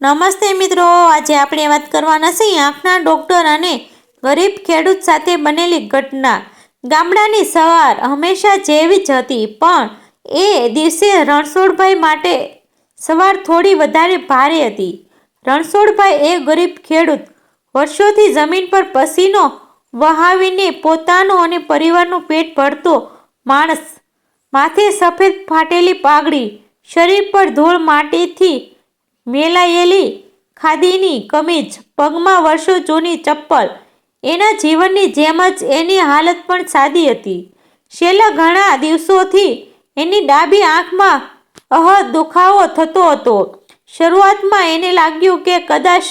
નમસ્તે મિત્રો, આજે આપણે વાત કરવાના છીએ આંખના ડોક્ટર અને ગરીબ ખેડૂત સાથે બનેલી ઘટના। ગામડાની સવાર હંમેશા જેવી જ હતી, પણ એ દિવસે રણછોડભાઈ માટે સવાર થોડી વધારે ભારે હતી। રણછોડભાઈ એ ગરીબ ખેડૂત, વર્ષોથી જમીન પર પસીનો વહાવીને પોતાનું અને પરિવારનું પેટ ભરતો માણસ। માથે સફેદ ફાટેલી પાઘડી, શરીર પર ધૂળ માટીથી મેલાયેલી ખાદીની કમીજ, પગમાં વર્ષો જૂની ચપ્પલ। એના જીવનની જેમ જ એની હાલત પણ સાદી હતી। છેલ્લા ઘણા દિવસોથી એની ડાબી આંખમાં દુખાવો થતો હતો। શરૂઆતમાં એને લાગ્યું કે કદાચ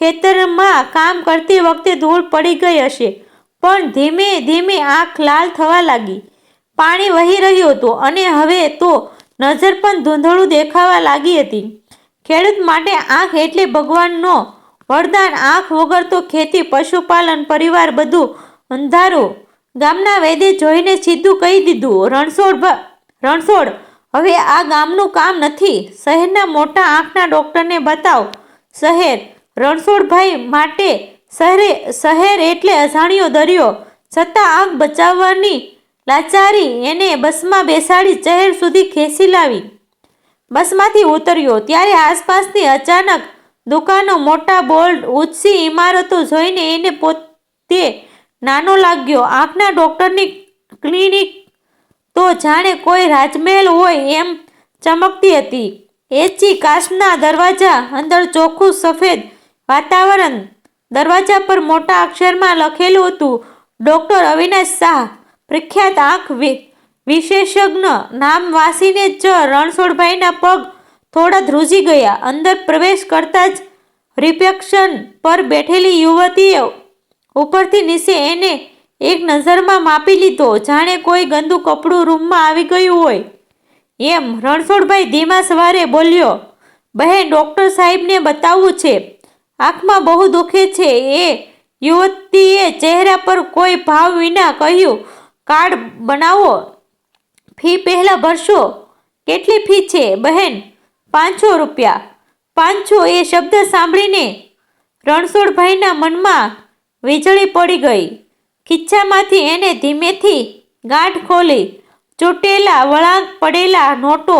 ખેતરમાં કામ કરતી વખતે ધૂળ પડી ગઈ હશે, પણ ધીમે ધીમે આંખ લાલ થવા લાગી, પાણી વહી રહ્યું હતું અને હવે તો નજર પણ ધૂંધળું દેખાવા લાગી હતી। ખેડૂત માટે આંખ એટલે ભગવાનનો વરદાન। આંખ વગર તો ખેતી, પશુપાલન, પરિવાર બધું અંધારું। ગામના વૈદ્ય જોઈને સીધું કહી દીધું, રણછોડ, હવે આ ગામનું કામ નથી, શહેરના મોટા આંખના ડોક્ટરને બતાવ। શહેર રણછોડભાઈ માટે શહેર એટલે અજાણ્યો દરિયો, છતાં આંખ બચાવવાની લાચારી એને બસમાં બેસાડી શહેર સુધી ખેંચી લાવી। બસમાંથી ઉતર્યો ત્યારે આસપાસની અચાનક દુકાનો, મોટા બોર્ડ, ઊંચી ઇમારતો જોઈને એને પોતે નાનો લાગ્યો। આંખના ડોક્ટરની ક્લિનિક તો જાણે કોઈ રાજમહેલ હોય એમ ચમકતી હતી। એચી કાચના દરવાજા, અંદર ચોખ્ખું સફેદ વાતાવરણ। દરવાજા પર મોટા અક્ષરમાં લખેલું હતું, ડોક્ટર અવિનાશ શાહ, પ્રખ્યાત આંખ વિશેષજ્ઞ। નામ વાંચીને જ રણછોડભાઈના પગ થોડા ધ્રુજી ગયા। અંદર પ્રવેશ કરતા જ રિસેપ્શન પર બેઠેલી યુવતીએ ઉપરથી નીચે એને એક નજરમાં માપી લીધો, જાણે કોઈ ગંદુ કપડું રૂમમાં આવી ગયું હોય એમ। રણછોડભાઈ ધીમા સ્વરે બોલ્યો, બહેન, ડોક્ટર સાહેબને બતાવવું છે, આંખમાં બહુ દુખે છે। એ યુવતીએ ચહેરા પર કોઈ ભાવ વિના કહ્યું, કાર્ડ બનાવો, ફી પહેલા ભરશો। કેટલી ફી છે બહેન? 500 રૂપિયા। 500? એ શબ્દ સાંભળીને રણછોડભાઈના મનમાં વીજળી પડી ગઈ। ખિસ્સામાંથી એને ધીમેથી ગાંઠ ખોલી, ચોંટેલા, વળાંક પડેલા નોટો।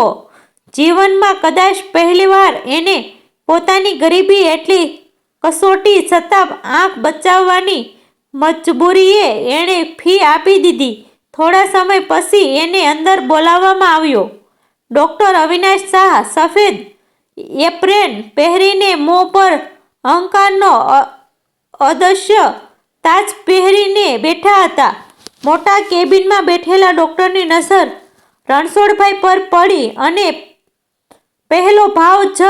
જીવનમાં કદાચ પહેલીવાર એને પોતાની ગરીબી એટલી કસોટી છતાં આંખ બચાવવાની મજબૂરીએ એણે ફી આપી દીધી। થોડા સમય પછી એને અંદર બોલાવવામાં આવ્યો। ડોક્ટર અવિનાશ શાહ સફેદ એપ્રેન પહેરીને, મોં પર અહંકારનો અદશ્ય તાજ પહેરીને બેઠા હતા। મોટા કેબિનમાં બેઠેલા ડોક્ટરની નજર રણછોડભાઈ પર પડી અને પહેલો ભાવ જ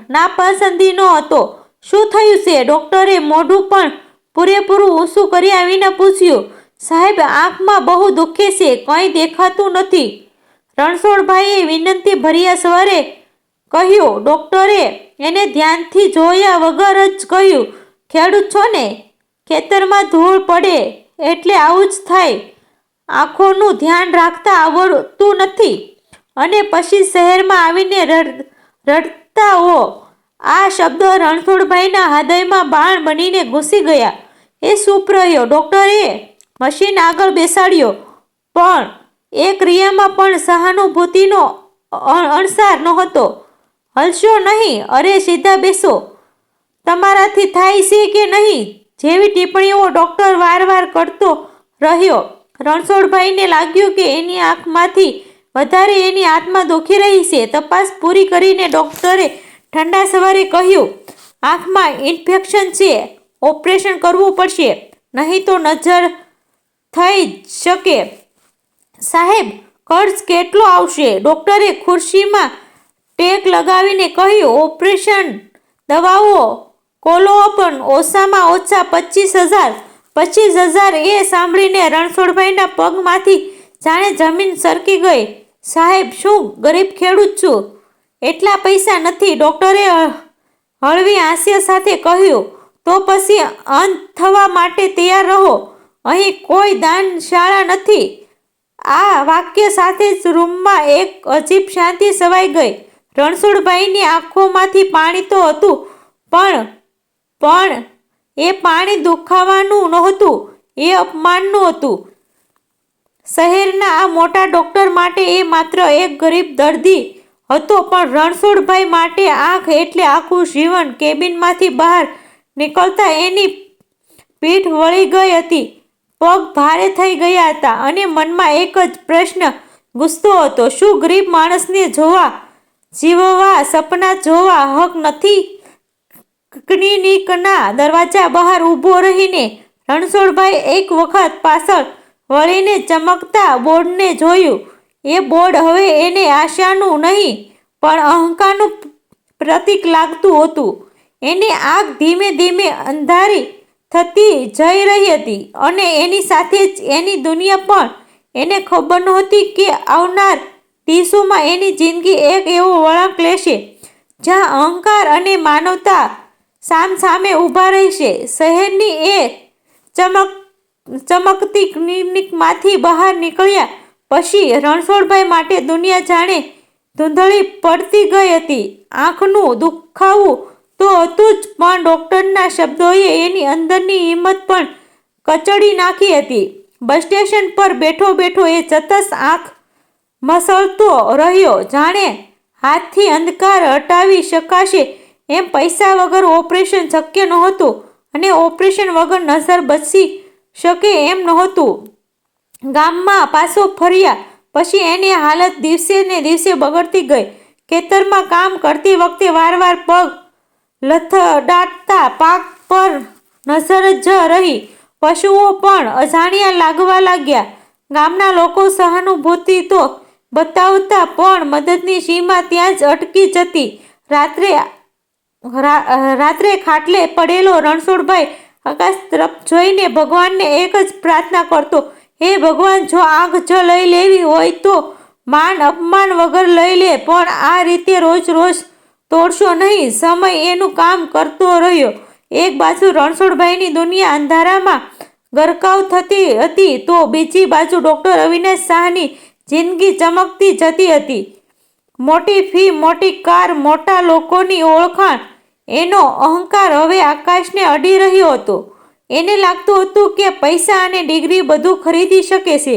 નાપસંદીનો હતો। શું થયું છે? ડોક્ટરે મોઢું પણ પૂરેપૂરું ઊંચું કર્યા વિના પૂછ્યું। સાહેબ, આંખમાં બહુ દુખે છે, કંઈ દેખાતું નથી, રણછોડભાઈએ વિનંતી ભર્યા સ્વરે કહ્યું। ડોક્ટરે એને ધ્યાનથી જોયા વગર જ કહ્યું, ખેડૂત છો ને, ખેતરમાં ધૂળ પડે એટલે આવું જ થાય, આંખોનું ધ્યાન રાખતા આવડતું નથી અને પછી શહેરમાં આવીને રડતા હો। આ શબ્દ રણછોડભાઈના હૃદયમાં બાણ બનીને ઘૂસી ગયા। એ ચૂપ રહ્યો। ડોક્ટરે મશીન આગળ બેસાડ્યો, પણ એ ક્રિયામાં પણ સહાનુભૂતિનો અણસાર નહોતો। હલશો નહીં, અરે સીધા બેસો, તમારાથી થાય છે કે નહીં જેવી ટિપ્પણીઓ ડોક્ટર વારંવાર કરતો રહ્યો। રણછોડભાઈને લાગ્યું કે એની આંખમાંથી વધારે એની આત્મા દુખી રહી છે। તપાસ પૂરી કરીને ડોક્ટરે ઠંડા સ્વરે કહ્યું, આંખમાં ઇન્ફેક્શન છે, ઓપરેશન કરવું પડશે, નહીં તો નજર થઈ શકે। સાહેબ, ખર્ચ કેટલો આવશે? ડોક્ટરે ખુરશીમાં ટેક લગાવીને કહ્યું, ઓપરેશન, દવાઓ, ફોલોઅપ ઓછામાં ઓછા 25,000। 25,000? એ સાંભળીને રણછોડભાઈના પગમાંથી જાણે જમીન સરકી ગઈ। સાહેબ, શું ગરીબ ખેડૂત છું, એટલા પૈસા નથી, ડોક્ટરે હળવી હાસ્ય સાથે કહ્યું। તો પછી અંધ થવા માટે તૈયાર રહો, અહીં કોઈ દાનશાળા નથી। આ વાક્ય સાથે જ રૂમમાં એક અજીબ શાંતિ છવાઈ ગઈ। રણછોડભાઈની આંખોમાંથી પાણી તો હતું, પણ એ પાણી દુખાવાનું નહોતું, એ અપમાનનું હતું. શહેરના આ મોટા ડોક્ટર માટે એ માત્ર એક ગરીબ દર્દી હતો, પણ રણછોડભાઈ માટે આંખ એટલે આખું જીવન. કેબિનમાંથી બહાર નીકળતા એની પીઠ વળી ગઈ હતી, પગ ભારે થઈ ગયા હતા અને મનમાં એક જ પ્રશ્ન ગુંજતો હતો: શું ગરીબ માણસને જીવવા સપના જોવા હક નથી? ક્લિનિકના દરવાજા બહાર ઊભો રહીને રણછોડભાઈ એક વખત પાછળ વળીને ચમકતા બોર્ડને જોયું. એ બોર્ડ હવે એને આશાનું નહીં પણ અહંકારનું પ્રતીક લાગતું હતું. એની આંખ ધીમે ધીમે અંધારી થતી જઈ રહી હતી અને એની સાથે જ એની દુનિયા પણ. એને ખબર નહોતી કે આવનાર દિવસોમાં એની જિંદગી એક એવો વળાંક લેશે જ્યાં અહંકાર અને માનવતા સામસામે ઊભા રહેશે. શહેરની એ ચમકતી ક્લિનિકમાંથી બહાર નીકળ્યા પછી રણછોડભાઈ માટે દુનિયા જાણે ધૂંધળી પડતી ગઈ હતી. આંખનું દુખાવું તો હતું જ, પણ ડોક્ટરના શબ્દોએ એની અંદરની હિંમત પણ કચડી નાખી હતી. બસ સ્ટેશન પર બેઠો બેઠો એ સતત આંખ મસળતો રહ્યો, જાણે હાથથી અંધકાર હટાવી શકાશે એમ. પૈસા વગર ઓપરેશન શક્ય નહોતું અને ઓપરેશન વગર નજર બચી શકે એમ નહોતું. ગામમાં પાછો ફર્યા પછી એની હાલત દિવસે ને દિવસે બગડતી ગઈ. ખેતરમાં કામ કરતી વખતે વારવાર પગ લથડાટતા, પાક પર નજર જ રહી. પશુઓ પણ અજાણ્યા લાગવા લાગ્યા. ગામના લોકો સહાનુભૂતિ તો બતાવતા, પણ મદદની સીમા ત્યાં જ અટકી જતી. રાત્રે ખાટલે પડેલો રણછોડભાઈ આકાશ તરફ જોઈને ભગવાનને એક જ પ્રાર્થના કરતો: હે ભગવાન, જો આગ જ લઈ લેવી હોય તો માન અપમાન વગર લઈ લે, પણ આ રીતે રોજ રોજ તોડશો નહીં. સમય એનું કામ કરતો રહ્યો. એક બાજુ રણછોડભાઈની દુનિયા અંધારામાં ગરકાવ થતી હતી તો બીજી બાજુ ડોક્ટર અવિનાશ શાહની જિંદગી ચમકતી જતી હતી. મોટી ફી, મોટી કાર, મોટા લોકોની ઓળખાણ. એનો અહંકાર હવે આકાશને અડી રહ્યો હતો. એને લાગતું હતું કે પૈસા અને ડિગ્રી બધું ખરીદી શકે છે,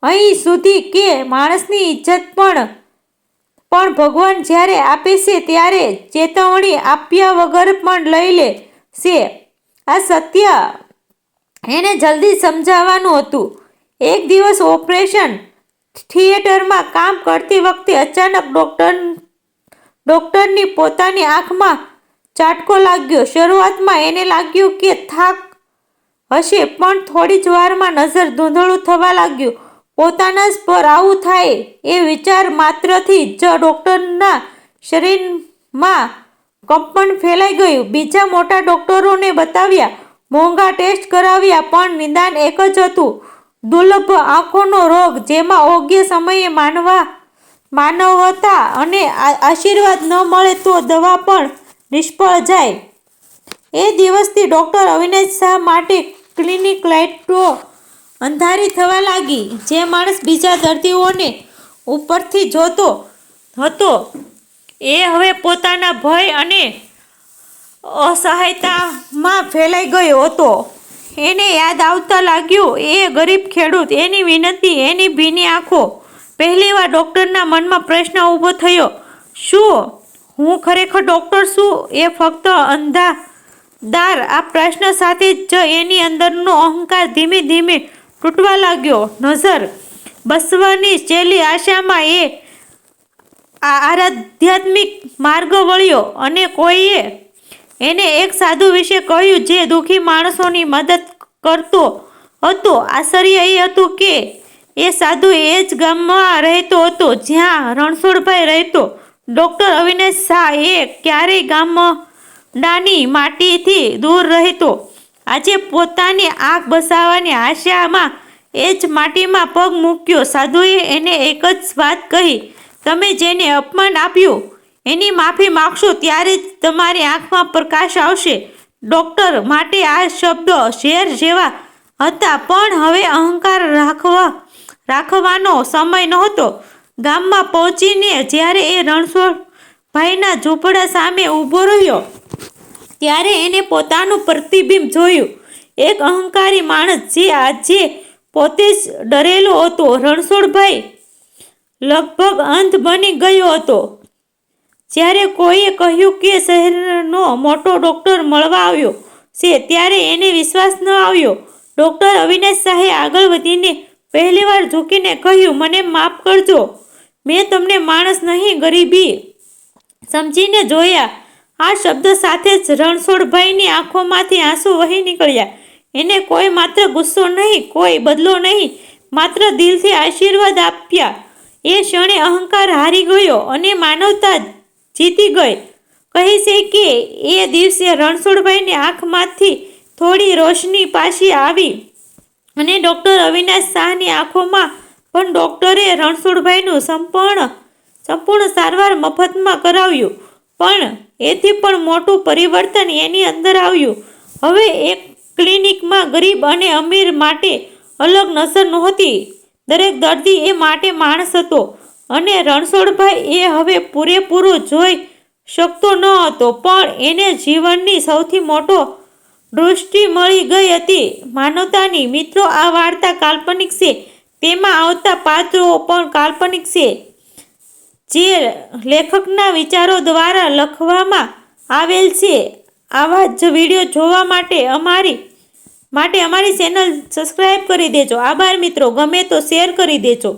અહીં સુધી કે માણસની ઇજ્જત પણ ભગવાન જ્યારે આપે છે ત્યારે ચેતવણી આપ્યા વગર પણ લઈ લે છે. આ સત્ય એને જલ્દી સમજાવવાનું હતું. એક દિવસ ઓપરેશન થિયેટરમાં કામ કરતી વખતે અચાનક ડોક્ટરની પોતાની આંખમાં ઝાટકો લાગ્યો. શરૂઆતમાં એને લાગ્યું કે થાક હશે, પણ થોડી જ વારમાં નજર ધૂંધળું થવા લાગ્યું. પોતાના જ પર આવું થાય એ વિચાર માત્રથી જ ડોક્ટરના શરીરમાં કંપન ફેલાઈ ગયું. બીજા મોટા ડોક્ટરોને બતાવ્યા, મોંઘા ટેસ્ટ કરાવ્યા, પણ નિદાન એક જ હતું: દુર્લભ આંખોનો રોગ, જેમાં યોગ્ય સમયે માનવતા અને આશીર્વાદ ન મળે તો દવા પણ નિષ્ફળ જાય. એ દિવસથી ડોક્ટર અવિનાશ શાહ માટે ક્લિનિક લાઇટો અંધારી થવા લાગી. જે માણસ બીજા દર્દીઓને ઉપરથી જોતો હતો એ હવે પોતાના ભય અને અસહાયતામાં ફેલાઈ ગયો હતો. એને યાદ આવતા લાગ્યું એ ગરીબ ખેડૂત, એની વિનંતી, એની ભીની આંખો. પહેલીવાર ડોક્ટરના મનમાં પ્રશ્ન ઊભો થયો: શું હું ખરેખર ડોક્ટર છું? એ ફક્ત અંધાદાર આ પ્રશ્ન સાથે જ એની અંદરનો અહંકાર ધીમે ધીમે તૂટવા લાગ્યો. નજર બચવાની છેલ્લી આશામાં એ આધ્યાત્મિક માર્ગ વળ્યો અને કોઈએ એને એક સાધુ વિશે કહ્યું જે દુઃખી માણસોની મદદ કરતો હતો. આશ્ચર્ય એ હતું કે એ સાધુ એ જ ગામમાં રહેતો હતો જ્યાં રણછોડભાઈ રહેતો. ડોક્ટર અવિનાશ શાહ એ ક્યારેય ગામડાની માટીથી દૂર રહેતો. આજે પોતાની આંખ બચાવવાની આશામાં એ જ માટીમાં પગ મૂક્યો. સાધુએ એને એક જ વાત કહી: તમે જેને અપમાન આપ્યું એની માફી માગશો ત્યારે જ તમારી આંખમાં પ્રકાશ આવશે. ડોક્ટર માટે આ શબ્દો ઝેર જેવા હતા, પણ હવે અહંકાર રાખવાનો સમય નહોતો. ગામમાં પહોંચીને જ્યારે એ રણછોડભાઈના ઝૂંપડા સામે ઊભો રહ્યો ત્યારે એને પોતાનું પ્રતિબિંબ જોયું. એક અહંકારી માણસ જે આજે પોતે જ ડરેલો હતો. રણછોડભાઈ લગભગ અંધ બની ગયો હતો. જ્યારે કોઈએ કહ્યું કે શહેરનો મોટો ડોક્ટર મળવા આવ્યો છે, ત્યારે એને વિશ્વાસ ન આવ્યો. ડોક્ટર અવિનાશ શાહે આગળ વધીને પહેલીવાર ઝૂકીને કહ્યું, મને માફ કરજો. મેં તમને માણસ નહીં, ગરીબી સમજીને જોયા. આ શબ્દ સાથે જ રણછોડભાઈની આંખોમાંથી આંસુ વહી નીકળ્યા. એને કોઈ માત્ર ગુસ્સો નહીં, કોઈ બદલો નહીં, માત્ર દિલથી આશીર્વાદ આપ્યા. એ ક્ષણે અહંકાર હારી ગયો અને માનવતા જીતી ગઈ. કહે છે કે એ દિવસે રણછોડભાઈની આંખમાંથી થોડી રોશની પાછી આવી અને ડોક્ટર અવિનાશ શાહની આંખોમાં પણ. ડોક્ટરે રણછોડભાઈનું સંપૂર્ણ સારવાર મફતમાં કરાવ્યું. પણ એથી પણ મોટું પરિવર્તન એની અંદર આવ્યું. હવે એક ક્લિનિકમાં ગરીબ અને અમીર માટે અલગ નજર નહોતી. દરેક દર્દી એ માટે માણસ હતો. અને રણછોડભાઈ એ હવે પૂરેપૂરું જોઈ શકતો ન હતો, પણ એને જીવનની સૌથી મોટો દૃષ્ટિ મળી ગઈ હતી, માનવતાની. મિત્રો, આ વાર્તા કાલ્પનિક છે. તેમાં આવતા પાત્રો પણ કાલ્પનિક છે, જે લેખકના વિચારો દ્વારા લખવામાં આવેલ છે. આવા જ વિડીયો જોવા માટે અમારી ચેનલ સબસ્ક્રાઈબ કરી દેજો. આભાર મિત્રો. ગમે તો શેર કરી દેજો.